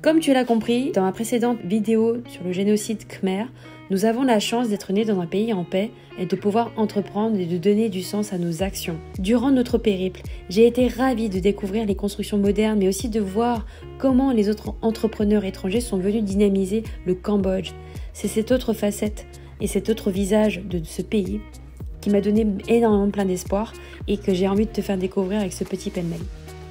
Comme tu l'as compris, dans ma précédente vidéo sur le génocide Khmer, nous avons la chance d'être nés dans un pays en paix et de pouvoir entreprendre et de donner du sens à nos actions. Durant notre périple, j'ai été ravie de découvrir les constructions modernes, mais aussi de voir comment les autres entrepreneurs étrangers sont venus dynamiser le Cambodge. C'est cette autre facette et cet autre visage de ce pays qui m'a donné énormément plein d'espoir et que j'ai envie de te faire découvrir avec ce petit pêle-mêle.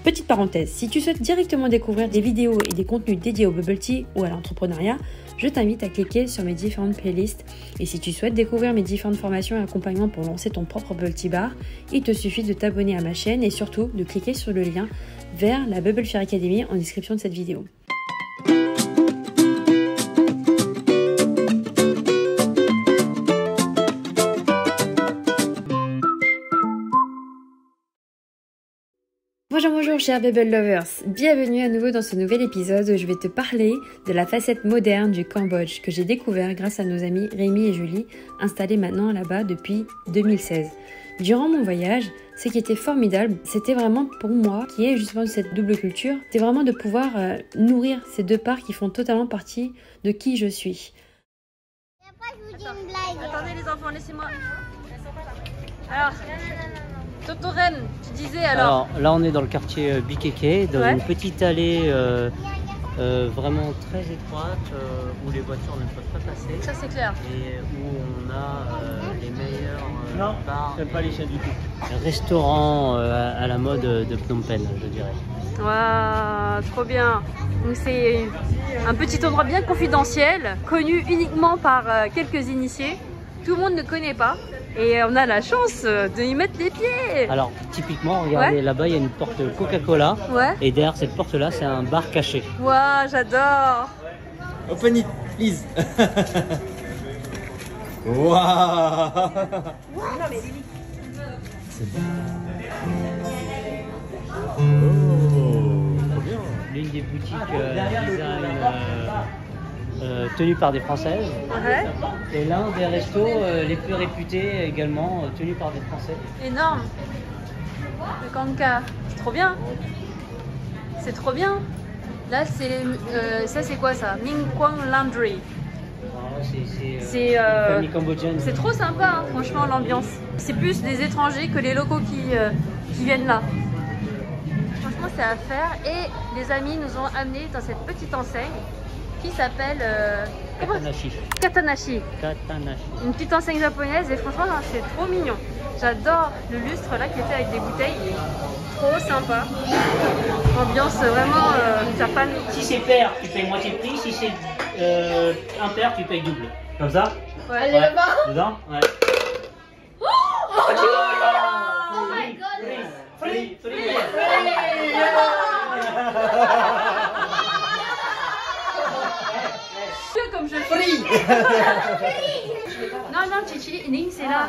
Petite parenthèse, si tu souhaites directement découvrir des vidéos et des contenus dédiés au bubble tea ou à l'entrepreneuriat, je t'invite à cliquer sur mes différentes playlists. Et si tu souhaites découvrir mes différentes formations et accompagnements pour lancer ton propre bubble tea bar, il te suffit de t'abonner à ma chaîne et surtout de cliquer sur le lien vers la Bubble Fire Academy en description de cette vidéo. Bonjour chers Bubble Lovers, bienvenue à nouveau dans ce nouvel épisode où je vais te parler de la facette moderne du Cambodge que j'ai découvert grâce à nos amis Rémi et Julie installés maintenant là-bas depuis 2016. Durant mon voyage, ce qui était formidable, c'était vraiment pour moi, qui est justement cette double culture, c'était vraiment de pouvoir nourrir ces deux parts qui font totalement partie de qui je suis. Attendez les enfants, laissez-moi. Alors, Totorem, tu disais alors. Là on est dans le quartier Bikeke, dans une petite allée vraiment très étroite où les voitures ne peuvent pas passer. Ça c'est clair. Et où on a les meilleurs bars, pas les chiens du tout. Restaurants à la mode de Phnom Penh, je dirais. Waouh, trop bien. Donc c'est un petit endroit bien confidentiel, connu uniquement par quelques initiés. Tout le monde ne connaît pas. Et on a la chance de y mettre les pieds. Alors typiquement, regardez là-bas, il y a une porte Coca-Cola. Ouais. Et derrière cette porte-là, c'est un bar caché. Waouh, j'adore. Open it, please. Waouh. C'est bon. Oh, trop bien. L'une des boutiques design tenues par des Françaises. Ouais. Et l'un des restos les plus réputés également tenus par des Français. Énorme. Le Kanka, c'est trop bien. C'est trop bien. Là, c'est ça, c'est quoi ça? Minh Quang Laundry. C'est une famille cambodgienne. C'est trop sympa, hein, franchement, l'ambiance. C'est plus des étrangers que les locaux qui viennent là. Franchement, c'est à faire. Et les amis nous ont amenés dans cette petite enseigne qui s'appelle Katanashi. Katanashi. Une petite enseigne japonaise et franchement c'est trop mignon. J'adore le lustre là qui est fait avec des bouteilles, il est trop sympa. Ambiance vraiment Japan. Si c'est pair, tu payes moitié prix. Si c'est impair, tu payes double. Comme ça? Ouais. Allez là-bas. Dedans? Ouais. Oh my god. Free. Comme je fais. Non, Chichi, Ning, c'est là.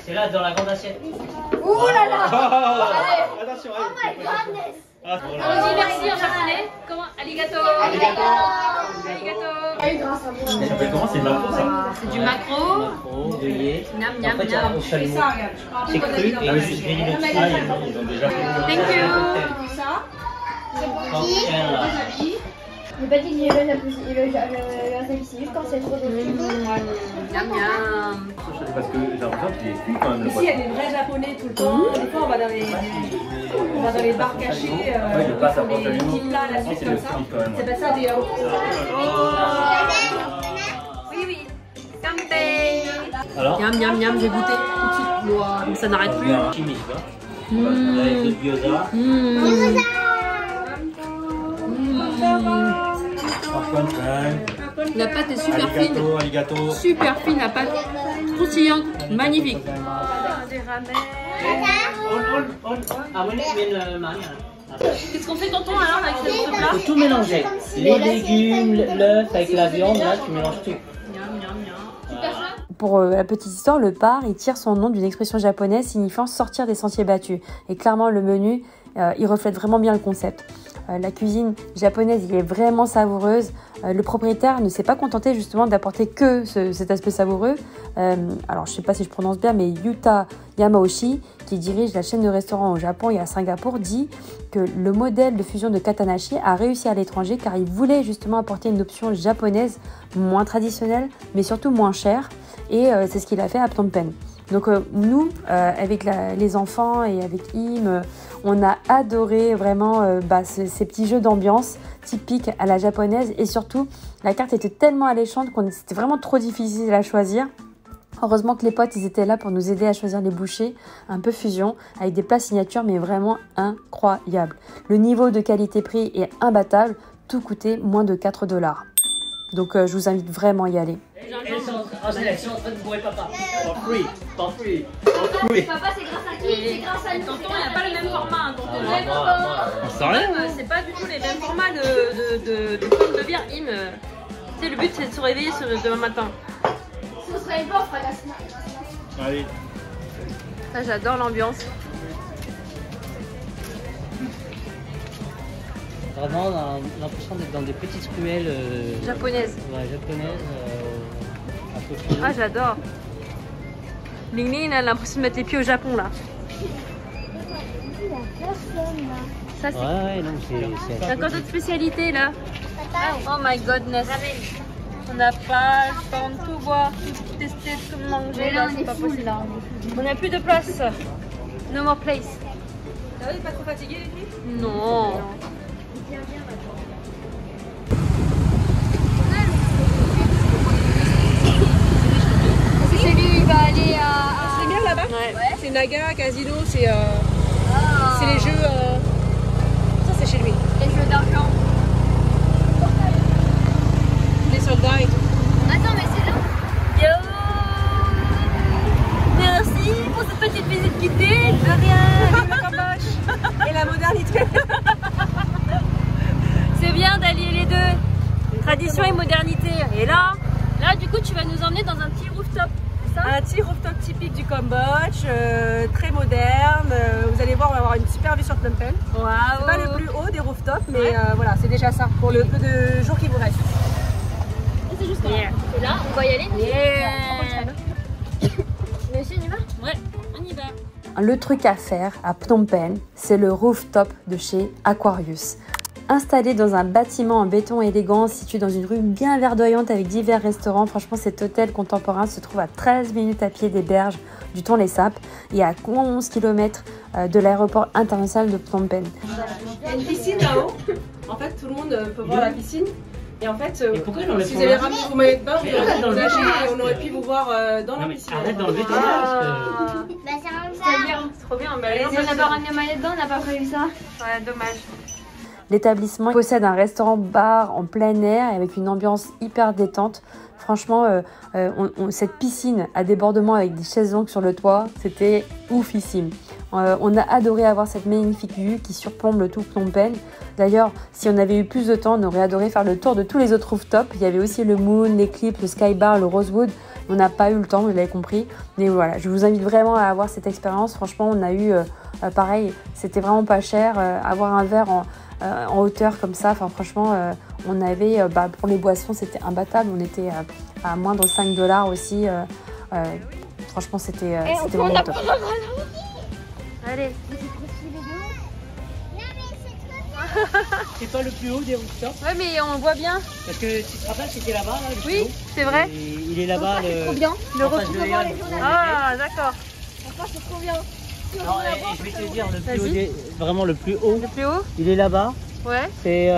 C'est là, dans la grande assiette. Ouh là là. Allez. Attention, Oh my goodness. allez. On dit merci en japonais. Comment? Arigato. Ça s'appelle comment? C'est macro ça? C'est du macro. Macro, grillé. Miam, En miam, fait, miam. au chalumeau. C'est cru et il juste grillé le dessus. Ils ont déjà fait. Thank you. J'ai pas dit que j'aimais la ici, juste quand c'est trop de Miam, miam. Parce que j'ai l'impression qu'il est cuit quand même. Ici, il y a des vrais japonais tout le temps. Des fois, on va dans les bars cachés. Ouais, il passe à des petits plats, la suite comme ça. C'est pas ça des Oui. Campé. Alors? Miam, miam, j'ai goûté tout de suite. Wow, mais ça n'arrête plus. Chimique, avec le gyoza. La pâte est super fine. Arigato. Super fine la pâte. Croustillante. Magnifique. Qu'est-ce qu'on fait tonton alors avec ce plat? Il faut tout mélanger. Les légumes, l'œuf avec la viande, là tu mélanges tout. Pour la petite histoire, le par, il tire son nom d'une expression japonaise signifiant sortir des sentiers battus. Et clairement, le menu, il reflète vraiment bien le concept. La cuisine japonaise est vraiment savoureuse. Le propriétaire ne s'est pas contenté justement d'apporter que cet aspect savoureux. Alors je ne sais pas si je prononce bien, mais Yuta Yamauchi, qui dirige la chaîne de restaurants au Japon et à Singapour, dit que le modèle de fusion de Katanashi a réussi à l'étranger car il voulait justement apporter une option japonaise moins traditionnelle, mais surtout moins chère. Et c'est ce qu'il a fait à Phnom Penh. Donc nous, avec les enfants et avec Im, on a adoré vraiment ces petits jeux d'ambiance typiques à la japonaise. Et surtout, la carte était tellement alléchante que c'était vraiment trop difficile à choisir. Heureusement que les potes, ils étaient là pour nous aider à choisir les bouchées, un peu fusion, avec des plats signatures, mais vraiment incroyables. Le niveau de qualité-prix est imbattable, tout coûtait moins de 4 $. Donc je vous invite vraiment à y aller. C'est en train de bourrer papa. For free. Papa, c'est grâce à qui? C'est grâce à nous. Tonton, il n'a pas le même format. Hein, tonton. C'est pas du tout les mêmes formats de pommes de bière. Im, tu sais, le but c'est de se réveiller demain matin. Si on se réveille pas, on fera la snack. Allez. Ça, j'adore l'ambiance. Vraiment, on a l'impression d'être dans des petites ruelles Japonaises. Ouais, japonaises. Un peu plus. Ah, j'adore. Ling Ling, elle a l'impression de mettre les pieds au Japon là. Ça, c'est. Ouais, non, c'est. T'as quoi d'autre spécialité là? Oh my godness. On n'a pas le temps de tout voir, tout tester, tout manger. Là, on c'est est pas full possible. là. On n'a plus de place. No more place. Ça va, il est pas trop fatigué les filles? Non. C'est celui il va aller à. C'est bien là-bas? Ouais. C'est Naga, Casino, c'est les jeux. Ça, c'est chez lui. Les jeux d'argent. Les soldats et tout. Attends, mais c'est là. Yo. Merci pour cette petite visite guidée. De rien. Le Cambodge et la modernité. C'est bien d'allier les deux. Tradition et modernité. Et là, du coup, tu vas nous emmener dans un petit rooftop. C'est ça? Un petit rooftop typique du Cambodge, très moderne. Vous allez voir, on va avoir une super vue sur Phnom Penh. Waouh. C'est pas le plus haut des rooftops, mais voilà, c'est déjà ça pour le peu de jours qui vous restent. C'est juste là. Yeah. Et là, on va y aller. Yeah. Mais aussi, on y va? Ouais, on y va. Le truc à faire à Phnom Penh, c'est le rooftop de chez Aquarius. Installé dans un bâtiment en béton élégant situé dans une rue bien verdoyante avec divers restaurants, franchement cet hôtel contemporain se trouve à 13 minutes à pied des berges du Tonlé Sap et à 11 km de l'aéroport international de Phnom Penh. Il y a une piscine là-haut. En fait, tout le monde peut voir la piscine. Et en fait, Et pourquoi ils l'enlèvent si pas vous avez là? ramené vos maillots de bain, vous Mais arrête auriez d'enlever nagé ton et on aurait pu vous voir dans Non, la mais piscine. arrête d'enlever ton masque. Bah, c'est comme ça. C'est trop bien. Bah, Si on n'a pas ramené le maillot de bain, on n'a pas prévu ça. ouais, dommage. L'établissement possède un restaurant-bar en plein air avec une ambiance hyper détente. Franchement, cette piscine à débordement avec des chaises longues sur le toit, c'était oufissime. On a adoré avoir cette magnifique vue qui surplombe le tout Phnom Penh. D'ailleurs, si on avait eu plus de temps, on aurait adoré faire le tour de tous les autres rooftops. Il y avait aussi le Moon, l'Eclipse, le Sky Bar, le Rosewood. On n'a pas eu le temps, vous l'avez compris. Mais voilà, je vous invite vraiment à avoir cette expérience. Franchement, on a eu, pareil, c'était vraiment pas cher. Avoir un verre en hauteur comme ça, enfin franchement, on avait, pour les boissons, c'était imbattable. On était à moins de 5 $ aussi. Franchement, c'était vraiment top. Allez. C'est pas le plus haut des rooftops. Ouais, mais on le voit bien. Parce que tu te rappelles, c'était là-bas. Là, le plus Oui, haut. c'est vrai. Et il est là-bas. C'est trop bien. Le en face retour de de voir Léon. les journalistes. Ah, d'accord. Franchement, c'est trop bien. Non, et je vais te dire, le plus haut Vas-y. vraiment le plus haut, Le plus haut? il est là-bas. Ouais. C'est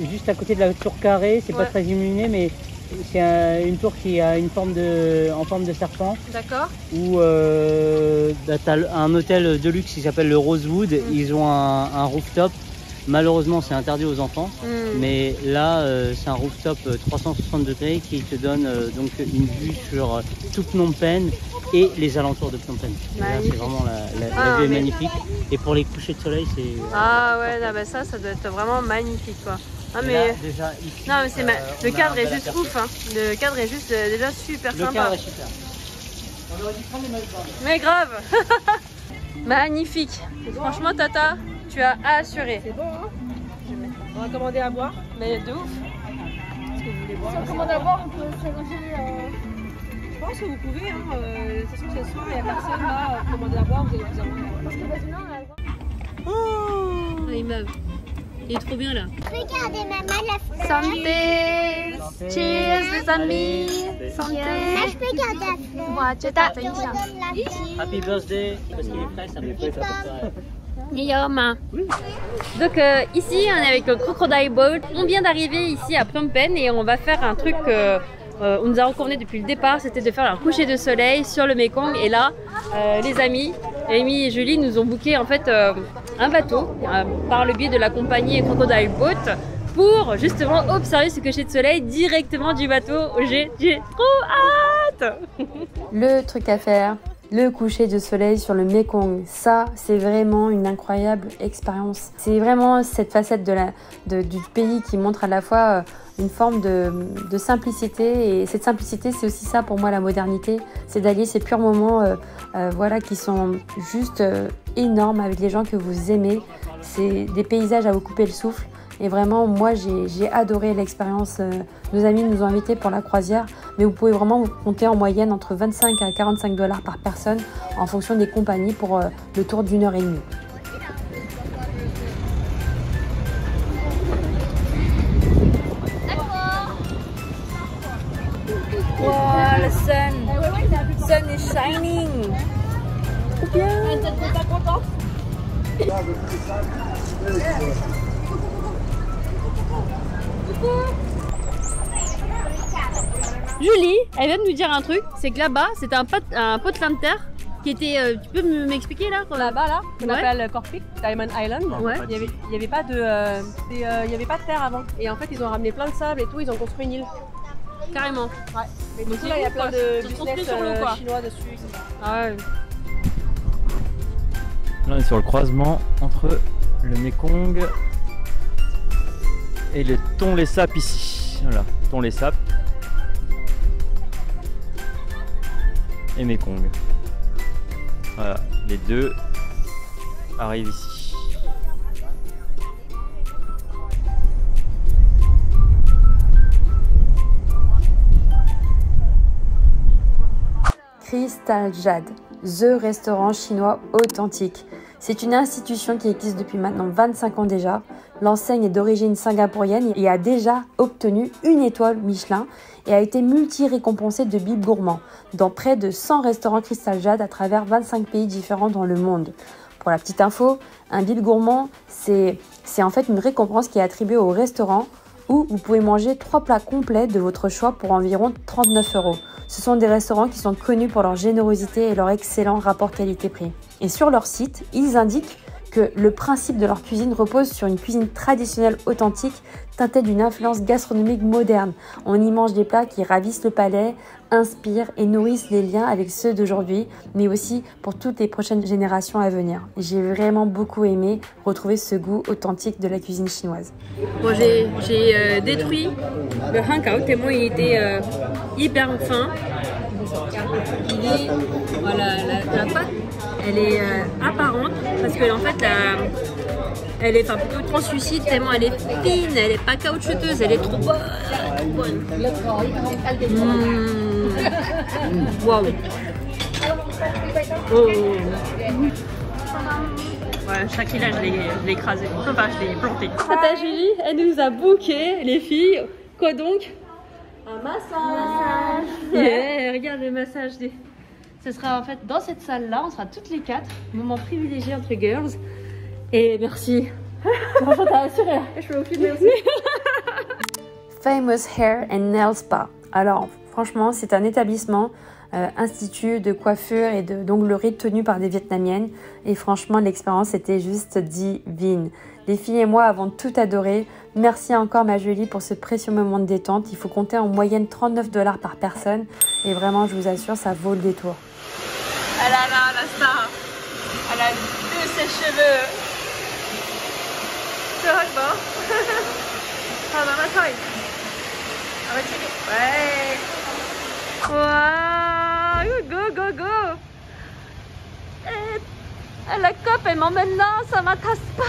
juste à côté de la tour carrée. C'est pas Ouais. très illuminé, mais c'est une tour qui a une forme en forme de serpent. D'accord. Où t'as un hôtel de luxe qui s'appelle le Rosewood. Ils ont un rooftop. Malheureusement, c'est interdit aux enfants. Mais là, c'est un rooftop 360 degrés qui te donne donc une vue sur tout Phnom Penh et les alentours de Phnom Penh. Là, c'est Magnifique. vraiment la vue est magnifique. Et pour les couchers de soleil, c'est. Ah ouais, non, bah ça doit être vraiment magnifique quoi. Ah, Et mais... là, déjà, ici, Non mais c'est on le a cadre un est bel juste aperçu. ouf hein. Le cadre est juste déjà super Le sympa. cadre est super. On aurait dû prendre les maillots de bain. Mais grave. Magnifique. Franchement Tata, Tu as assuré. C'est bon, hein? On va commander à boire. Mais de ouf. Est-ce que vous voulez boire? Si on commande à boire, on peut s'allonger. Je pense que vous pouvez, hein. De toute façon, ce soir, il n'y a personne là. Commander à boire, vous allez vous avoir. Parce que maintenant, on a Oh, il meurt. Il est trop bien là. regardez, maman, la Santé. Cheers les amis. Santé. je peux garder la fleur. Moi, tu t'as fait Je redonne la petite. Happy birthday. Parce qu'il est frais, ça me fait ça. Guillaume. Donc ici on est avec le Crocodile Boat. On vient d'arriver ici à Phnom Penh et on va faire un truc on nous a convenu depuis le départ, c'était de faire un coucher de soleil sur le Mekong. Et là, les amis, Amy et Julie nous ont booké en fait un bateau par le biais de la compagnie Crocodile Boat pour justement observer ce coucher de soleil directement du bateau. J'ai trop hâte. Le truc à faire, le coucher de soleil sur le Mekong, ça c'est vraiment une incroyable expérience. C'est vraiment cette facette du pays qui montre à la fois une forme de simplicité, et cette simplicité c'est aussi ça pour moi la modernité, c'est d'allier ces purs moments voilà, qui sont juste énormes avec les gens que vous aimez. C'est des paysages à vous couper le souffle. Et vraiment, moi, j'ai adoré l'expérience. Nos amis nous ont invités pour la croisière, mais vous pouvez vraiment compter en moyenne entre 25 à 45 $ par personne en fonction des compagnies pour le tour d'1 heure et demie. Wow, le sun is shining. Trop bien. T'es pas contente? Julie, elle vient de nous dire un truc, c'est que là-bas, c'était un potelin de terre qui était... tu peux m'expliquer là? Là-bas, là, on Ouais. appelle Corpik, Diamond Island. Ouais. Il y avait pas de terre avant. Et en fait, ils ont ramené plein de sable et tout, ils ont construit une île. Carrément. Ouais. Mais Donc du coup, là, il y a plein de ça se construit business sur l'eau, quoi. chinois dessus. etc. Ah ouais. Là, on est sur le croisement entre le Mekong et le Tonlé Sap ici. Voilà, Tonlé Sap et Mekong. Voilà, les deux arrivent ici. Crystal Jade, The Restaurant chinois authentique. C'est une institution qui existe depuis maintenant 25 ans déjà. L'enseigne est d'origine singapourienne et a déjà obtenu une étoile Michelin et a été multi-récompensée de Bible Gourmand dans près de 100 restaurants Crystal Jade à travers 25 pays différents dans le monde. Pour la petite info, un Bible Gourmand, c'est en fait une récompense qui est attribuée au restaurant où vous pouvez manger 3 plats complets de votre choix pour environ 39 €. Ce sont des restaurants qui sont connus pour leur générosité et leur excellent rapport qualité-prix. Et sur leur site, ils indiquent que le principe de leur cuisine repose sur une cuisine traditionnelle authentique teintée d'une influence gastronomique moderne. On y mange des plats qui ravissent le palais, inspirent et nourrissent les liens avec ceux d'aujourd'hui, mais aussi pour toutes les prochaines générations à venir. J'ai vraiment beaucoup aimé retrouver ce goût authentique de la cuisine chinoise. Bon, j'ai détruit le hankout tellement il était hyper fin. Il est, voilà, la pâte, elle est apparente parce que en fait elle est plutôt translucide tellement elle est fine, elle est pas caoutchouteuse, elle est trop bonne. Waouh. Oh. Ouais, Shakira, je l'ai écrasé. Enfin, je l'ai planté. Tata Julie, elle nous a booké, les filles. Quoi donc? Un massage. Yeah, regarde le massage. Ce sera en fait dans cette salle-là, on sera toutes les 4. Moment privilégié entre girls. Et merci. Franchement, t'as assuré. Je peux vous filmer aussi. Famous Hair and Nail Spa. Alors, franchement, c'est un établissement, institut de coiffure et d'onglerie tenu par des Vietnamiennes. Et franchement, l'expérience était juste divine. Les filles et moi avons tout adoré. Merci encore ma Julie pour ce précieux moment de détente. Il faut compter en moyenne 39 $ par personne. Et vraiment, je vous assure, ça vaut le détour. Elle a là, la star. Elle a de ses cheveux. C'est vrai, bon. Ah, bah, ma taille. Ah, bah, ouais. Waouh, go, go, go. La COP, elle m'emmène là, Samata Spa.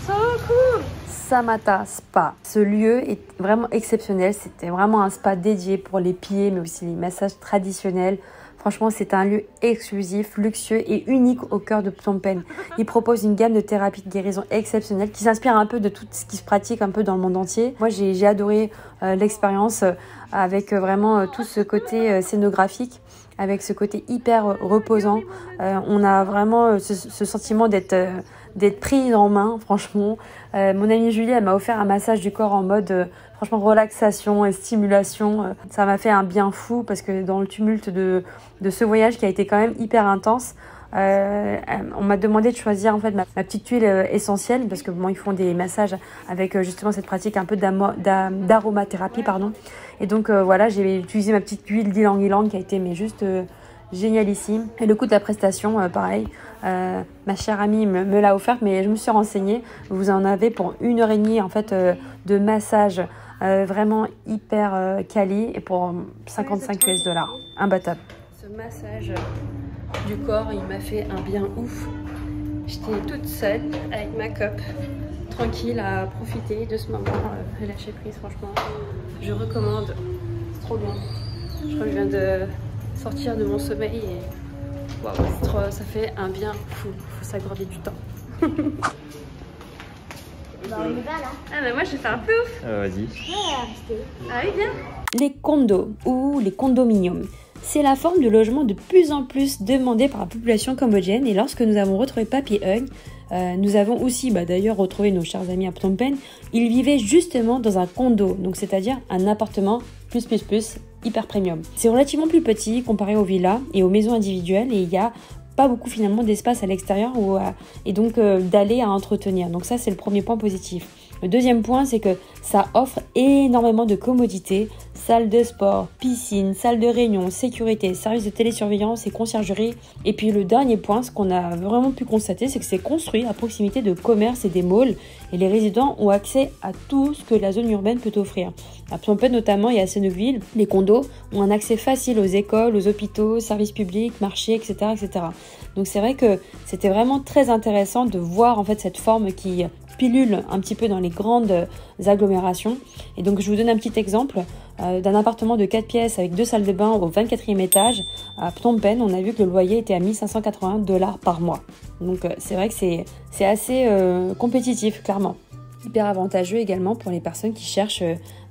So cool. Samata Spa. Ce lieu est vraiment exceptionnel. C'était vraiment un spa dédié pour les pieds, mais aussi les massages traditionnels. Franchement, c'est un lieu exclusif, luxueux et unique au cœur de Phnom Penh. Il propose une gamme de thérapies de guérison exceptionnelle qui s'inspire un peu de tout ce qui se pratique un peu dans le monde entier. Moi, j'ai adoré l'expérience avec vraiment tout ce côté scénographique, avec ce côté hyper reposant. On a vraiment ce sentiment d'être pris en main, franchement. Mon amie Julie, elle m'a offert un massage du corps en mode franchement relaxation et stimulation. Ça m'a fait un bien fou parce que dans le tumulte de ce voyage qui a été quand même hyper intense, on m'a demandé de choisir en fait ma petite huile essentielle parce que bon, ils font des massages avec justement cette pratique un peu d'aromathérapie, pardon. Et donc voilà, j'ai utilisé ma petite huile d'ylang-ylang qui a été mais juste génialissime. Et le coût de la prestation, pareil, ma chère amie me l'a offerte, mais je me suis renseignée. Vous en avez pour 1h30 en fait de massage vraiment hyper quali et pour 55 $, imbattable. Ce massage du corps, il m'a fait un bien ouf. J'étais toute seule avec ma cop, tranquille à profiter de ce moment, lâcher prise, franchement. Je recommande, c'est trop bon. Je crois que je viens de sortir de mon sommeil et wow, ça fait un bien fou. Faut s'accorder du temps. Bah, on y va là. Ah bah moi je vais faire un peu ouf. Vas-y. Ouais, Ah oui, bien. Les condos ou les condominiums. C'est la forme de logement de plus en plus demandée par la population cambodgienne et lorsque nous avons retrouvé Papy Hung, nous avons aussi d'ailleurs retrouvé nos chers amis à Phnom Penh. Ils vivaient justement dans un condo, donc c'est-à-dire un appartement plus hyper premium. C'est relativement plus petit comparé aux villas et aux maisons individuelles et il y a pas beaucoup finalement d'espace à l'extérieur et donc d'aller à entretenir. Donc ça c'est le premier point positif. Le deuxième point, c'est que ça offre énormément de commodités, salle de sport, piscine, salle de réunion, sécurité, service de télésurveillance et conciergerie. Et puis le dernier point, ce qu'on a vraiment pu constater, c'est que c'est construit à proximité de commerces et des malls et les résidents ont accès à tout ce que la zone urbaine peut offrir. À Phnom Penh notamment et à Sihanoukville, les condos ont un accès facile aux écoles, aux hôpitaux, services publics, marchés, etc., etc. Donc c'est vrai que c'était vraiment très intéressant de voir en fait cette forme qui pilule un petit peu dans les grandes agglomérations. Et donc je vous donne un petit exemple d'un appartement de 4 pièces avec 2 salles de bain au 24e étage à Phnom Penh. On a vu que le loyer était à 1580 $ par mois. Donc c'est vrai que c'est assez compétitif, clairement. Hyper avantageux également pour les personnes qui cherchent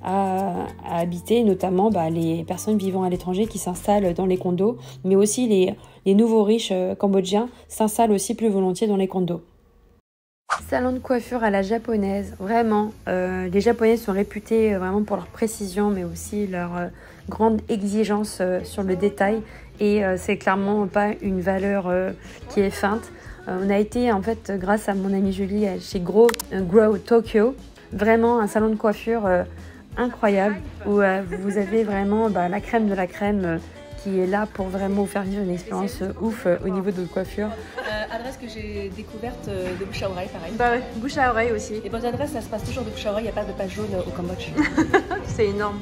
à habiter, notamment les personnes vivant à l'étranger qui s'installent dans les condos, mais aussi les nouveaux riches cambodgiens s'installent aussi plus volontiers dans les condos. Salon de coiffure à la japonaise, vraiment. Les Japonais sont réputés vraiment pour leur précision, mais aussi leur grande exigence sur le détail. Et c'est clairement pas une valeur qui est feinte. On a été en fait, grâce à mon amie Julie, chez Grow Tokyo. Vraiment un salon de coiffure incroyable où vous avez vraiment la crème de la crème qui est là pour vraiment vous faire vivre une expérience ouf au niveau de votre coiffure. Adresse que j'ai découverte de bouche à oreille, pareil. Bah ouais, bouche à oreille aussi. Et votre adresse, ça se passe toujours de bouche à oreille, il n'y a pas de page jaune au Cambodge. C'est énorme.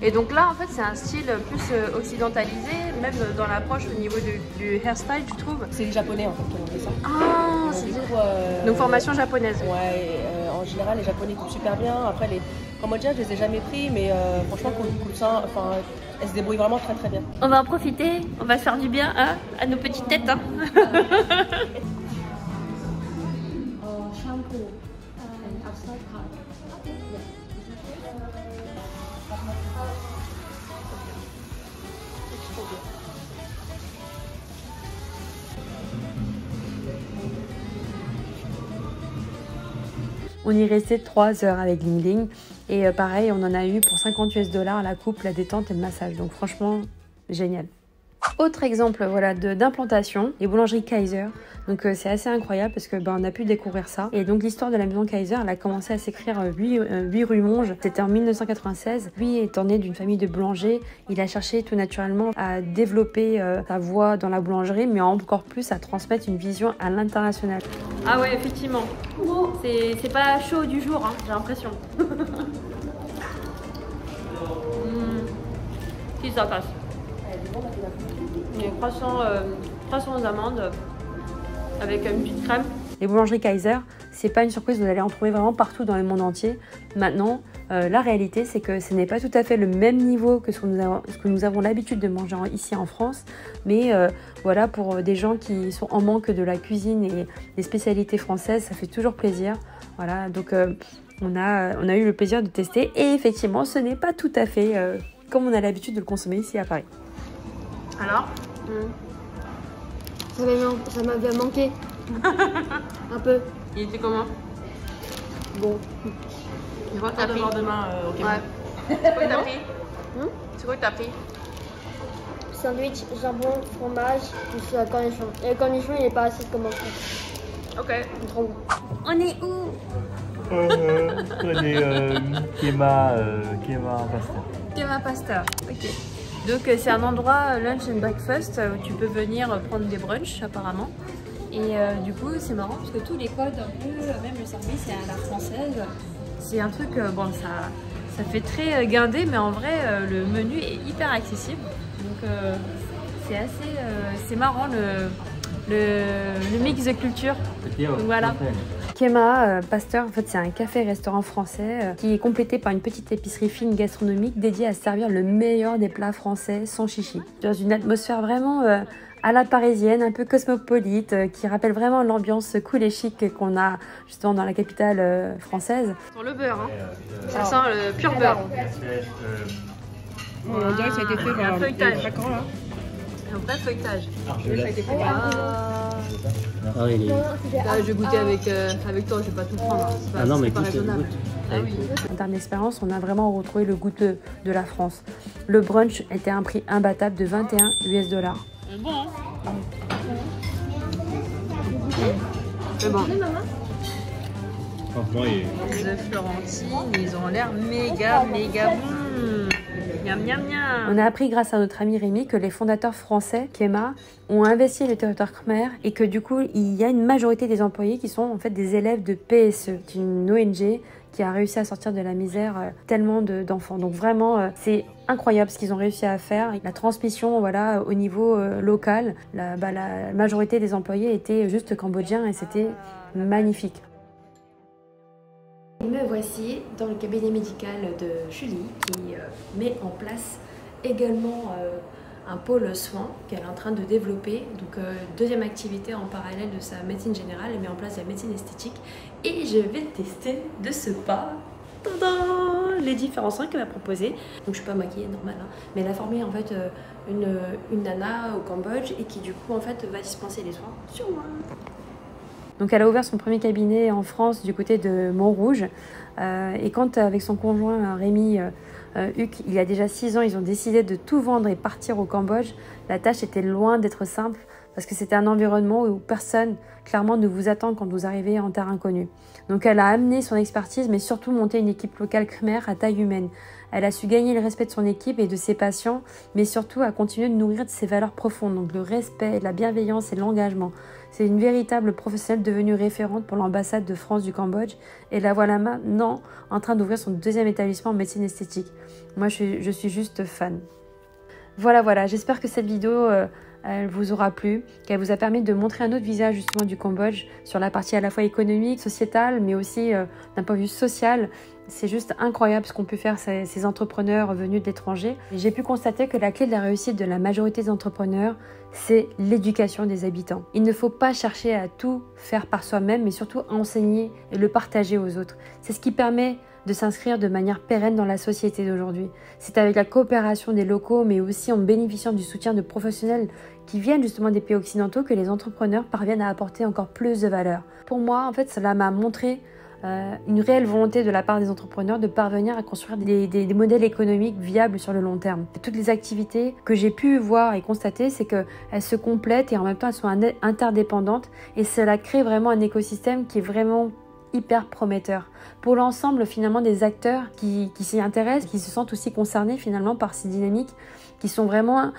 Et donc là, en fait, c'est un style plus occidentalisé, même dans l'approche au niveau du hairstyle, tu trouves? C'est les Japonais en fait qui ont fait ça. Ah, c'est bien. Donc formation japonaise. Ouais, en général, les Japonais coupent super bien. Après, les Cambodgiens, je les ai jamais pris, mais franchement, ça, elles se débrouillent vraiment très très bien. On va en profiter, on va se faire du bien à nos petites têtes. Hein. shampoo and outside part. On y restait 3 heures avec Ling Ling et pareil, on en a eu pour 50 $, la coupe, la détente et le massage. Donc franchement, génial. Autre exemple d'implantation, les boulangeries Kaiser. Donc c'est assez incroyable parce que on a pu découvrir ça. Et donc l'histoire de la maison Kaiser, elle a commencé à s'écrire 8 rue Monge. C'était en 1996. Lui étant né d'une famille de boulangers, il a cherché tout naturellement à développer sa voie dans la boulangerie, mais encore plus à transmettre une vision à l'international. Ah ouais, effectivement. C'est pas chaud du jour, hein, j'ai l'impression. Si ça passe. Les croissants aux amandes, avec une petite crème. Les boulangeries Kaiser, c'est pas une surprise, vous allez en trouver vraiment partout dans le monde entier. Maintenant, la réalité, c'est que ce n'est pas tout à fait le même niveau que ce que nous avons l'habitude de manger ici en France. Mais voilà, pour des gens qui sont en manque de la cuisine et des spécialités françaises, ça fait toujours plaisir. Voilà, donc on a eu le plaisir de tester. Et effectivement, ce n'est pas tout à fait comme on a l'habitude de le consommer ici à Paris. Alors Ça m'avait manqué. Un peu. il était comment? Bon. C'est quoi que t'as pris? Demain, ok. Ouais. C'est quoi que t'as pris? C'est quoi que t'as pris? Sandwich, jambon, fromage, plus cornichon. Et le cornichon, il est pas assez comme en France. Ok. Il est trop bon. On est où? On est Kema Pasta. Kema Pasta. Ok. Donc c'est un endroit lunch and breakfast où tu peux venir prendre des brunchs apparemment. Et du coup c'est marrant parce que tous les codes un peu, même le service est à la française. C'est un truc, bon ça fait très guindé mais en vrai le menu est hyper accessible. Donc c'est assez, c'est marrant le mix de culture. Donc, voilà. Kema Pasta, en fait, c'est un café-restaurant français qui est complété par une petite épicerie fine gastronomique dédiée à servir le meilleur des plats français sans chichi. Dans une atmosphère vraiment à la parisienne, un peu cosmopolite, qui rappelle vraiment l'ambiance cool et chic qu'on a justement dans la capitale française. Sur le beurre, hein. Ça sent le pur beurre. On dirait que ça a été fait par un feuilletage. là. Un vrai feuilletage. Ah, il est... Là, je vais goûter avec toi, je vais pas tout prendre. Ah non, mais pas goûte, raisonnable. goûte. Ah oui. En termes d'expérience, on a vraiment retrouvé le goût de la France. Le brunch était à un prix imbattable de 21 US$. C'est bon, hein? C'est bon. Franchement, Les œufs Florentine, ils ont l'air méga bons. Miam miam miam. On a appris grâce à notre ami Rémi que les fondateurs français, Kema, ont investi le territoire khmer et que du coup, il y a une majorité des employés qui sont en fait des élèves de PSE, une ONG qui a réussi à sortir de la misère tellement d'enfants. Donc vraiment, c'est incroyable ce qu'ils ont réussi à faire. La transmission, voilà, au niveau local, la majorité des employés étaient juste cambodgiens et c'était magnifique. Me voici dans le cabinet médical de Julie qui met en place également un pôle soins qu'elle est en train de développer. Donc deuxième activité en parallèle de sa médecine générale, elle met en place la médecine esthétique et je vais tester de ce pas les différents soins qu'elle m'a proposés. Donc je suis pas maquillée, normal, hein, mais elle a formé en fait une nana au Cambodge et qui du coup en fait va dispenser les soins sur moi. Donc elle a ouvert son premier cabinet en France du côté de Montrouge. Et quand avec son conjoint Rémi Huc, il y a déjà 6 ans, ils ont décidé de tout vendre et partir au Cambodge, la tâche était loin d'être simple parce que c'était un environnement où personne clairement ne vous attend quand vous arrivez en terre inconnue. Donc elle a amené son expertise mais surtout monté une équipe locale khmer à taille humaine. Elle a su gagner le respect de son équipe et de ses patients, mais surtout à continuer de nourrir de ses valeurs profondes, donc le respect, la bienveillance et l'engagement. C'est une véritable professionnelle devenue référente pour l'ambassade de France du Cambodge et la voilà maintenant en train d'ouvrir son deuxième établissement en médecine esthétique. Moi, je suis juste fan. Voilà, j'espère que cette vidéo elle vous aura plu, qu'elle vous a permis de montrer un autre visage justement du Cambodge sur la partie à la fois économique, sociétale, mais aussi d'un point de vue social. C'est juste incroyable ce qu'ont pu faire ces entrepreneurs venus de l'étranger. J'ai pu constater que la clé de la réussite de la majorité des entrepreneurs, c'est l'éducation des habitants. Il ne faut pas chercher à tout faire par soi-même, mais surtout à enseigner et le partager aux autres. C'est ce qui permet de s'inscrire de manière pérenne dans la société d'aujourd'hui. C'est avec la coopération des locaux, mais aussi en bénéficiant du soutien de professionnels qui viennent justement des pays occidentaux que les entrepreneurs parviennent à apporter encore plus de valeur. Pour moi, en fait, cela m'a montré une réelle volonté de la part des entrepreneurs de parvenir à construire des modèles économiques viables sur le long terme. Toutes les activités que j'ai pu voir et constater, c'est qu'elles se complètent et en même temps elles sont interdépendantes et cela crée vraiment un écosystème qui est vraiment hyper prometteur pour l'ensemble finalement des acteurs qui s'y intéressent, qui se sentent aussi concernés finalement par ces dynamiques qui sont vraiment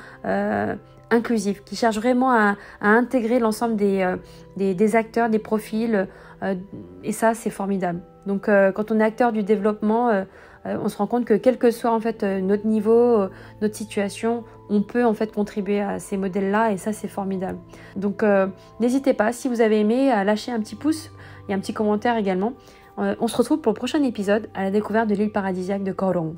inclusifs, qui cherchent vraiment à intégrer l'ensemble des acteurs, des profils, et ça c'est formidable. Donc quand on est acteur du développement, on se rend compte que quel que soit en fait notre niveau, notre situation, on peut en fait contribuer à ces modèles-là et ça c'est formidable. Donc n'hésitez pas, si vous avez aimé, à lâcher un petit pouce et un petit commentaire également. On se retrouve pour le prochain épisode à la découverte de l'île paradisiaque de Korong.